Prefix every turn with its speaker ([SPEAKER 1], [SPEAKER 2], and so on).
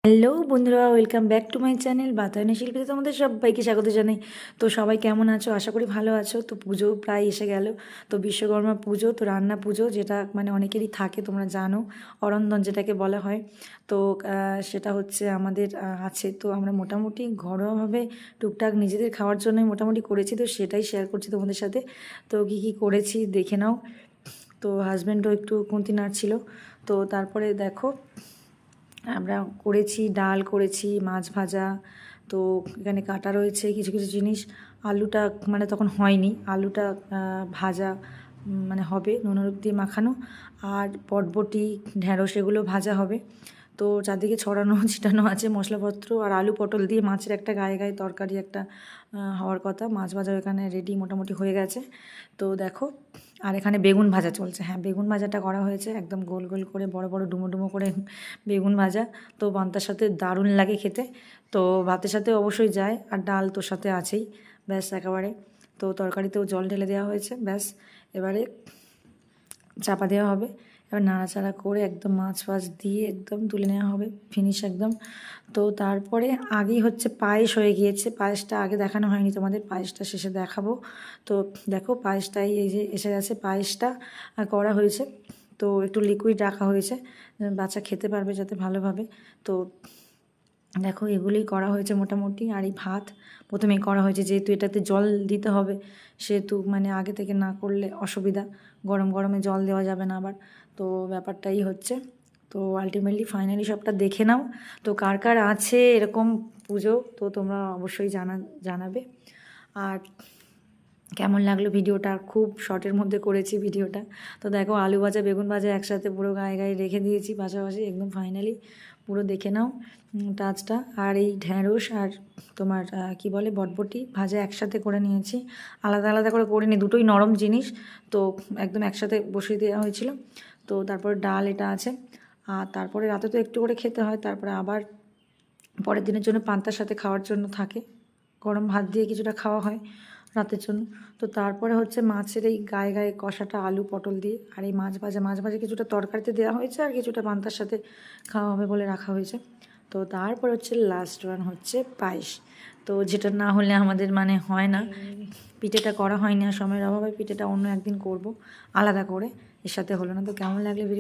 [SPEAKER 1] Hello বন্ধুরা, welcome back to my channel Batayani শিল্পীতে তোমাদের সবাইকে স্বাগত জানাই। তো সবাই কেমন আছো? আশা করি ভালো আছো। তো পুজো প্রায় এসে গেল। তো বিশ্বকর্মা পুজো, তো রান্না পুজো, যেটা মানে অনেকেরই থাকে, তোমরা জানো, অরন্ধন যেটাকে বলা হয়। তো সেটা হচ্ছে আমাদের আছে। তো আমরা মোটামুটি ঘরোয়াভাবে টুকটাক নিজেদের খাওয়ার জন্যই মোটামুটি করেছি। তো সেটাই শেয়ার করছি তোমাদের সাথে। তো কী কী করেছি দেখে নাও। তো হাজব্যান্ডও একটু খুন্তি নাড়ছিল। তো তারপরে দেখো, আমরা করেছি ডাল, করেছি মাছ ভাজা। তো এখানে কাটা রয়েছে কিছু কিছু জিনিস। আলুটা মানে তখন হয়নি, আলুটা ভাজা মানে হবে, নুন হলুদ দিয়ে মাখানো। আর বটবটি, ঢ্যাঁড়স এগুলো ভাজা হবে। তো চারদিকে ছড়ানো ছিটানো আছে মশলাপত্র। আর আলু পটল দিয়ে মাছের একটা গায়ে গায়ে তরকারি একটা হওয়ার কথা। মাছ ভাজাও এখানে রেডি মোটামুটি হয়ে গেছে। তো দেখো, আর এখানে বেগুন ভাজা চলছে। হ্যাঁ, বেগুন ভাজাটা করা হয়েছে একদম গোল গোল করে, বড় বড় ডুমো ডুমো করে বেগুন ভাজা। তো পান্তার সাথে দারুণ লাগে খেতে। তো ভাতের সাথে অবশ্যই যায়, আর ডাল তোর সাথে আছেই। ব্যাস একেবারে। তো তরকারিতেও জল ঢেলে দেওয়া হয়েছে। ব্যাস এবারে চাপা দেওয়া হবে। এবার নাড়াচাড়া করে একদম মাছ ফাছ দিয়ে একদম তুলে নেওয়া হবে, ফিনিশ একদম। তো তারপরে আগেই হচ্ছে পায়েস হয়ে গিয়েছে। পায়েসটা আগে দেখানো হয়নি তোমাদের, পায়েসটা শেষে দেখাবো। তো দেখো, পায়েসটাই এই যে এসে গেছে, পায়েসটা করা হয়েছে। তো একটু লিকুইড রাখা হয়েছে, বাচ্চা খেতে পারবে যাতে ভালোভাবে। তো দেখো, এগুলোই করা হয়েছে মোটামুটি। আর এই ভাত প্রথমেই করা হয়েছে, যেহেতু এটাতে জল দিতে হবে, সেহেতু মানে আগে থেকে না করলে অসুবিধা। গরম গরমে জল দেওয়া যাবে না আবার। তো ব্যাপারটাই হচ্ছে। তো আলটিমেটলি ফাইনালি সবটা দেখে নাও। তো কার কার আছে এরকম পুজো, তো তোমরা অবশ্যই জানাবে। আর কেমন লাগলো ভিডিওটা, খুব শর্টের মধ্যে করেছি ভিডিওটা। তো দেখো, আলু ভাজা বেগুন ভাজা একসাথে পুরো গায়ে গায়ে রেখে দিয়েছি পাশাপাশি, একদম ফাইনালি পুরো দেখে নাও টাচটা। আর এই ঢ্যাঁড়স আর তোমার কি বলে বটবটি ভাজা একসাথে করে নিয়েছি, আলাদা আলাদা করে করিনি, দুটোই নরম জিনিস। তো একদম একসাথে বসিয়ে দেওয়া হয়েছিল। তো তারপর ডাল এটা আছে। আর তারপরে রাতে তো একটু করে খেতে হয়, তারপরে আবার পরের দিনের জন্য পান্তার সাথে খাওয়ার জন্য থাকে, গরম ভাত দিয়ে কিছুটা খাওয়া হয় রাতের জন্য। তো তারপরে হচ্ছে মাছের এই গায়ে গায়ে কষাটা আলু পটল দিয়ে, আর এই মাছ ভাজা কিছুটা তরকারিতে দেওয়া হয়েছে, আর কিছুটা পান্তার সাথে খাওয়া হবে বলে রাখা হয়েছে। তো তারপর হচ্ছে লাস্ট ওয়ান হচ্ছে পায়েস। তো যেটা না হলে আমাদের মানে হয় না। পিঠেটা করা হয়নি, আর সময়ের অভাবে পিঠেটা অন্য একদিন করব আলাদা করে, এর সাথে হলো না। তো কেমন লাগলে ভিডিও